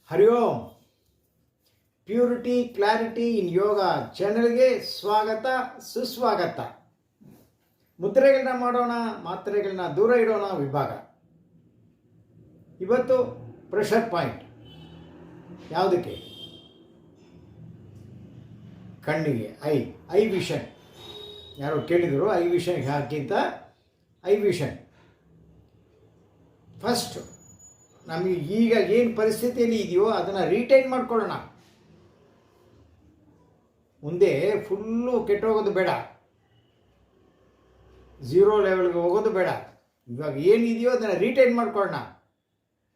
ಹರಿ ಓಂ. Purity clarity ಇನ್ ಯೋಗ ಚಾನೆಲ್ಗೆ ಸ್ವಾಗತ ಸುಸ್ವಾಗತ. ಮುದ್ರೆಗಳನ್ನ ಮಾಡೋಣ, ಮಾತ್ರೆಗಳನ್ನ ದೂರ ಇಡೋಣ ವಿಭಾಗ. ಇವತ್ತು ಪ್ರೆಷರ್ ಪಾಯಿಂಟ್. ಯಾವುದಕ್ಕೆ? ಕಣ್ಣಿಗೆ, ಐ ವಿಷನ್. ಯಾರೋ ಕೇಳಿದರು ಐ ವಿಷನ್ಗೆ ಹಾಕಿಂತ ಐ ವಿಷನ್. ಫಸ್ಟ್ ನಮಗೆ ಈಗ ಏನು ಪರಿಸ್ಥಿತಿಯಲ್ಲಿ ಇದೆಯೋ ಅದನ್ನು ರಿಟೈನ್ ಮಾಡ್ಕೊಳ್ಳೋಣ. ಮುಂದೆ ಫುಲ್ಲು ಕೆಟ್ಟೋಗೋದು ಬೇಡ, ಝೀರೋ ಲೆವೆಲ್ಗೆ ಹೋಗೋದು ಬೇಡ. ಇವಾಗ ಏನಿದೆಯೋ ಅದನ್ನು ರಿಟೈನ್ ಮಾಡ್ಕೊಳ್ಳೋಣ,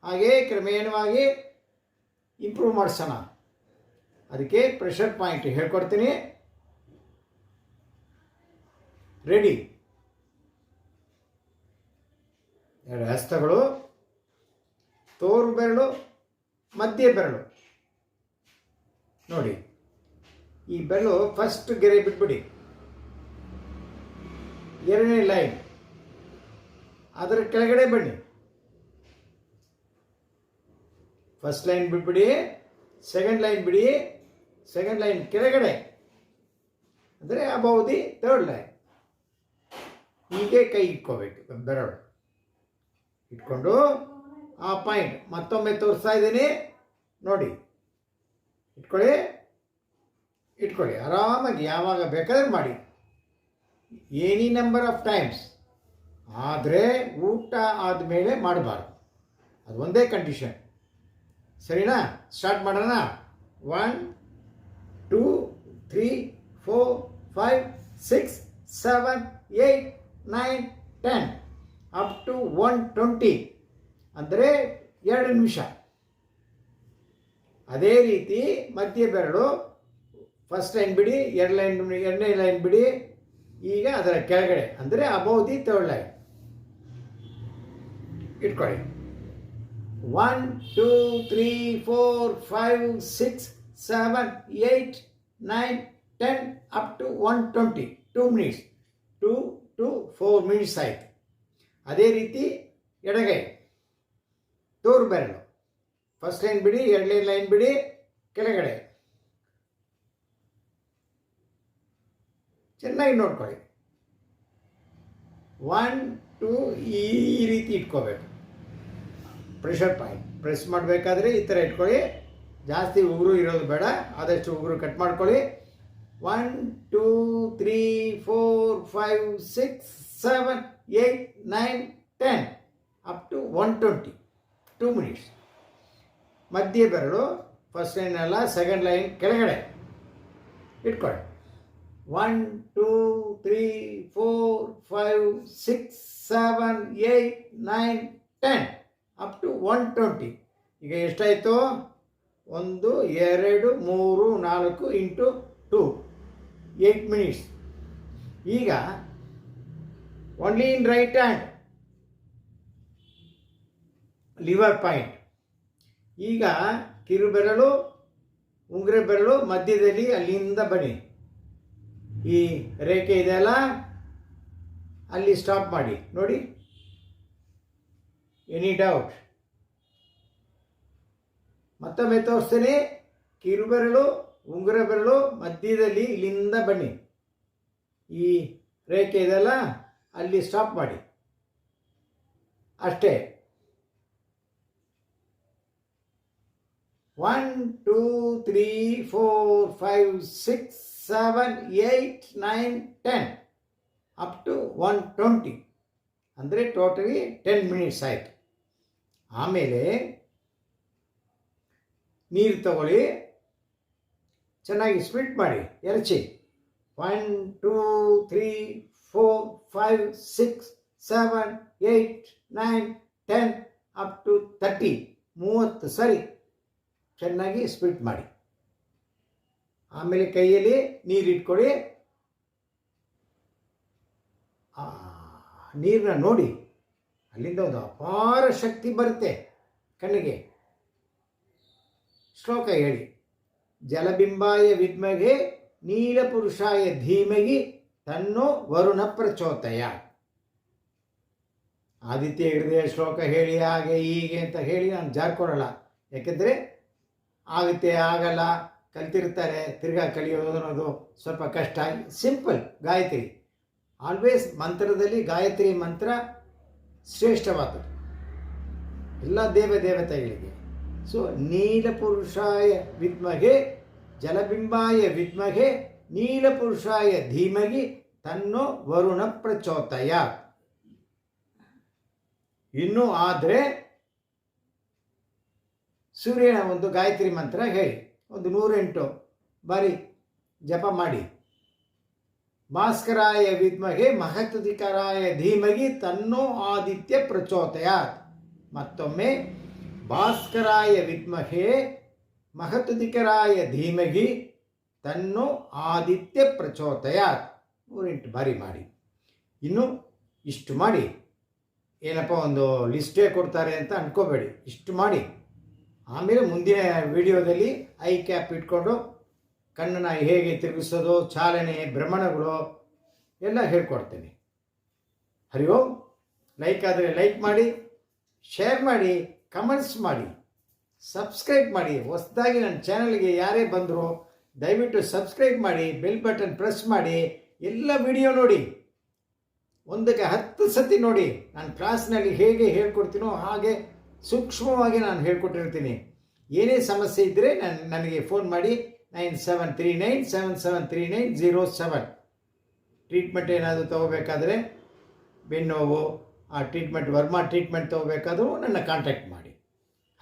ಹಾಗೇ ಕ್ರಮೇಣವಾಗಿ ಇಂಪ್ರೂವ್ ಮಾಡಿಸೋಣ. ಅದಕ್ಕೆ ಪ್ರೆಷರ್ ಪಾಯಿಂಟ್ ಹೇಳ್ಕೊಡ್ತೀನಿ. ರೆಡಿ? ಎರಡು ಹಸ್ತಗಳು, ತೋರು ಬೆರಳು, ಮಧ್ಯ ಬೆರಳು ನೋಡಿ. ಈ ಬೆರಳು ಫಸ್ಟ್ ಗೆರೆ ಬಿಟ್ಬಿಡಿ. ಎರಡನೇ ಲೈನ್ ಅದರ ಕೆಳಗಡೆ ಬನ್ನಿ. ಫಸ್ಟ್ ಲೈನ್ ಬಿಟ್ಬಿಡಿ, ಸೆಕೆಂಡ್ ಲೈನ್ ಬಿಡಿ, ಸೆಕೆಂಡ್ ಲೈನ್ ಕೆಳಗಡೆ ಅಂದರೆ ಅಬೌವ್ ದಿ ಥರ್ಡ್ ಲೈನ್. ಹೀಗೆ ಕೈ ಇಟ್ಕೋಬೇಕು. ಬೆರಳು ಇಟ್ಕೊಂಡು ಆ ಪಾಯಿಂಟ್ ಮತ್ತೊಮ್ಮೆ ತೋರಿಸ್ತಾ ಇದ್ದೀನಿ ನೋಡಿ. ಇಟ್ಕೊಳ್ಳಿ ಆರಾಮಾಗಿ, ಯಾವಾಗ ಬೇಕಾದ್ರೆ ಮಾಡಿ, ಎನಿ ನಂಬರ್ ಆಫ್ ಟೈಮ್ಸ್. ಆದರೆ ಊಟ ಆದಮೇಲೆ ಮಾಡಬಾರ್ದು, ಅದು ಒಂದೇ ಕಂಡೀಷನ್. ಸರಿನಾ? ಸ್ಟಾರ್ಟ್ ಮಾಡೋಣ. 1 2 3 4 5 6 7 8 9 10 ಅಪ್ ಟು 120 ಅಂದರೆ 2 ನಿಮಿಷ. ಅದೇ ರೀತಿ ಮಧ್ಯ ಬೆರಳು ಫಸ್ಟ್ ಲೈನ್ ಬಿಡಿ, ಎರಡನೇ ಲೈನ್ ಬಿಡಿ. ಈಗ ಅದರ ಕೆಳಗಡೆ ಅಂದರೆ ಅಬೌವ್ ದಿ ಥರ್ಡ್ ಲೈನ್ ಇಟ್ಕೊಳ್ಳಿ. 1 2 3 4 5 6 7 8 9 10 up to 120. 2 minutes, 2 to 4 minutes ಆಯಿತು. ಅದೇ ರೀತಿ ಎಡಗೈ ತೋರು ಬೆರಳು ಫಸ್ಟ್ ಲೈನ್ ಬಿಡಿ, ಎರಡನೇ ಲೈನ್ ಬಿಡಿ, ಕೆಳಗಡೆ ಚೆನ್ನಾಗಿ ನೋಡ್ಕೊಳ್ಳಿ. 1 2 ಈ ರೀತಿ ಇಟ್ಕೋಬೇಕು. ಪ್ರೆಷರ್ ಪಾಯಿಂಟ್ ಪ್ರೆಸ್ ಮಾಡಬೇಕಾದ್ರೆ ಈ ಥರ ಇಟ್ಕೊಳ್ಳಿ. ಜಾಸ್ತಿ ಉಗುರು ಇರೋದು ಬೇಡ, ಆದಷ್ಟು ಉಗುರು ಕಟ್ ಮಾಡ್ಕೊಳ್ಳಿ. 1 2 3 4 5 6 7 8 9 10 ಅಪ್ ಟು 120. 2 ಮಿನಿಟ್ಸ್. ಮಧ್ಯ ಬೆರಳು ಫಸ್ಟ್ ಲೈನ್ ಅಲ್ಲ, ಸೆಕೆಂಡ್ ಲೈನ್ ಕೆಳಗಡೆ ಇಟ್ಕೊಳ್ಳಿ. 1 2 3 4 5 6 7 8 9 10 ಅಪ್ ಟು 120. ಈಗ ಎಷ್ಟಾಯಿತು? 1 2 3 4 ಇಂಟು 2 8 ಮಿನಿಟ್ಸ್. ಈಗ only in right hand liver point. ಈಗ ಕಿರು ಬೆರಳು, ಉಂಗುರ ಬೆರಳು ಮಧ್ಯದಲ್ಲಿ ಅಲ್ಲಿಂದ ಬನ್ನಿ. ಈ ರೇಖೆ ಇದೆಯಲ್ಲ, ಅಲ್ಲಿ ಸ್ಟಾಪ್ ಮಾಡಿ ನೋಡಿ. Any doubt? ಮತ್ತೊಮ್ಮೆ ತೋರಿಸ್ತೀನಿ. ಕಿರು ಬೆರಳು, ಉಂಗುರ ಬೆರಳು ಮಧ್ಯದಲ್ಲಿ ಇಲ್ಲಿಂದ ಬನ್ನಿ. ಈ ರೇಖೆ ಇದೆಯಲ್ಲ, ಅಲ್ಲಿ ಸ್ಟಾಪ್ ಮಾಡಿ ಅಷ್ಟೇ. 1 2 3 4 5 6 7 8 9 10 ಅಪ್ ಟು 120 ಅಂದರೆ ಟೋಟಲಿ 10 ಮಿನಿಟ್ಸ್ ಆಯಿತು. ಆಮೇಲೆ ನೀರು ತಗೊಳ್ಳಿ, ಚೆನ್ನಾಗಿ ಸ್ಪ್ಲಿಟ್ ಮಾಡಿ, ಎರಚಿ. 1 2 3 4 5 6 7 8 9 10 ಅಪ್ ಟು 30 ಸರಿ ಚೆನ್ನಾಗಿ ಸ್ಪ್ಲಿಟ್ ಮಾಡಿ. ಆಮೇಲೆ ಕೈಯಲ್ಲಿ ನೀರಿಟ್ಕೊಳ್ಳಿ. ನೀರನ್ನ ನೋಡಿ, ಅಲ್ಲಿಂದ ಒಂದು ಅಪಾರ ಶಕ್ತಿ ಬರುತ್ತೆ ಕಣ್ಣಿಗೆ. ಶ್ಲೋಕ ಹೇಳಿ. ಜಲಬಿಂಬಾಯ ವಿದ್ಮಗೆ ನೀಲಪುರುಷಾಯ ಧೀಮಗಿ ತನ್ನೋ ವರುಣ ಪ್ರಚೋದಯ. ಆದಿತ್ಯ ಹೃದಯ ಶ್ಲೋಕ ಹೇಳಿ ಹಾಗೆ ಹೀಗೆ ಅಂತ ಹೇಳಿ ನಾನು ಜಾರ್ಕೊಡಲ್ಲ. ಯಾಕೆಂದರೆ ಆಗುತ್ತೆ ಆಗಲ್ಲ, ಕಲ್ತಿರ್ತಾರೆ, ತಿರ್ಗಾ ಕಲಿಯೋದು ಅನ್ನೋದು ಸ್ವಲ್ಪ ಕಷ್ಟ. ಸಿಂಪಲ್ ಗಾಯತ್ರಿ. ಆಲ್ವೇಸ್ ಮಂತ್ರದಲ್ಲಿ ಗಾಯತ್ರಿ ಮಂತ್ರ ಶ್ರೇಷ್ಠವಾದದ್ದು ಎಲ್ಲ ದೇವತೆಗಳಿಗೆ. ಸೊ ನೀಲಪುರುಷಾಯ ವಿದ್ಮಹೆ ಜಲಬಿಂಬಾಯ ವಿದ್ಮಹೆ ನೀಲಪುರುಷಾಯ ಧೀಮಹಿ ತನ್ನೋ ವರುಣ ಪ್ರಚೋದಯಾತ್. ಇನ್ನೂ ಆದರೆ ಸೂರ್ಯನ ಒಂದು ಗಾಯತ್ರಿ ಮಂತ್ರ ಹೇಳಿ, ಒಂದು 108 ಬಾರಿ ಜಪ ಮಾಡಿ. ಭಾಸ್ಕರಾಯ ವಿದ್ಮಹೆ ಮಹತುದಿಕರಾಯ ಧೀಮಹಿ ತನ್ನೋ ಆದಿತ್ಯ ಪ್ರಚೋದಯಾತ್. ಮತ್ತೊಮ್ಮೆ ಭಾಸ್ಕರಾಯ ವಿದ್ಮಹೆ ಮಹತುದಿಕರಾಯ ಧೀಮಹಿ ತನ್ನೋ ಆದಿತ್ಯ ಪ್ರಚೋದಯಾತ್ 108 ಬಾರಿ ಮಾಡಿ. ಇನ್ನು ಇಷ್ಟು ಮಾಡಿ, ಏನಪ್ಪ ಒಂದು ಲಿಸ್ಟೇ ಕೊಡ್ತಾರೆ ಅಂತ ಅಂದ್ಕೋಬೇಡಿ, ಇಷ್ಟು ಮಾಡಿ. ಆಮೇಲೆ ಮುಂದಿನ ವಿಡಿಯೋದಲ್ಲಿ ಐ ಕ್ಯಾಪ್ ಇಟ್ಕೊಂಡು ಕಣ್ಣನ್ನು ಹೇಗೆ ತಿರುಗಿಸೋದು, ಚಾಲನೆ, ಭ್ರಮಣಗಳು ಎಲ್ಲ ಹೇಳ್ಕೊಡ್ತೀನಿ. ಹರಿ ಓಂ. ಲೈಕ್ ಆದರೆ ಲೈಕ್ ಮಾಡಿ, ಶೇರ್ ಮಾಡಿ, ಕಮೆಂಟ್ಸ್ ಮಾಡಿ, ಸಬ್ಸ್ಕ್ರೈಬ್ ಮಾಡಿ. ಹೊಸದಾಗಿ ನನ್ನ ಚಾನಲ್ಗೆ ಯಾರೇ ಬಂದರೂ ದಯವಿಟ್ಟು ಸಬ್ಸ್ಕ್ರೈಬ್ ಮಾಡಿ, ಬೆಲ್ ಬಟನ್ ಪ್ರೆಸ್ ಮಾಡಿ, ಎಲ್ಲ ವಿಡಿಯೋ ನೋಡಿ. ಒಂದಕ್ಕೆ 10 ಸತಿ ನೋಡಿ. ನಾನು ಕ್ಲಾಸ್ನಲ್ಲಿ ಹೇಗೆ ಹೇಳ್ಕೊಡ್ತೀನೋ ಹಾಗೆ ಸೂಕ್ಷ್ಮವಾಗಿ ನಾನು ಹೇಳ್ಕೊಟ್ಟಿರ್ತೀನಿ. ಏನೇ ಸಮಸ್ಯೆ ಇದ್ದರೆ ನನಗೆ ಫೋನ್ ಮಾಡಿ 9739773907. ಟ್ರೀಟ್ಮೆಂಟ್ ಏನಾದರೂ ತೊಗೋಬೇಕಾದ್ರೆ ಬೆನ್ನೋವು, ಆ ಟ್ರೀಟ್ಮೆಂಟ್ ವರ್ಮಾ ಟ್ರೀಟ್ಮೆಂಟ್ ತೊಗೋಬೇಕಾದ್ರೂ ನನ್ನ ಕಾಂಟ್ಯಾಕ್ಟ್ ಮಾಡಿ.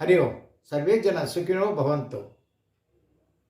ಹರಿ ಓಂ. ಸರ್ವೇ ಜನ ಸುಖಿನೋ ಭವಂತು.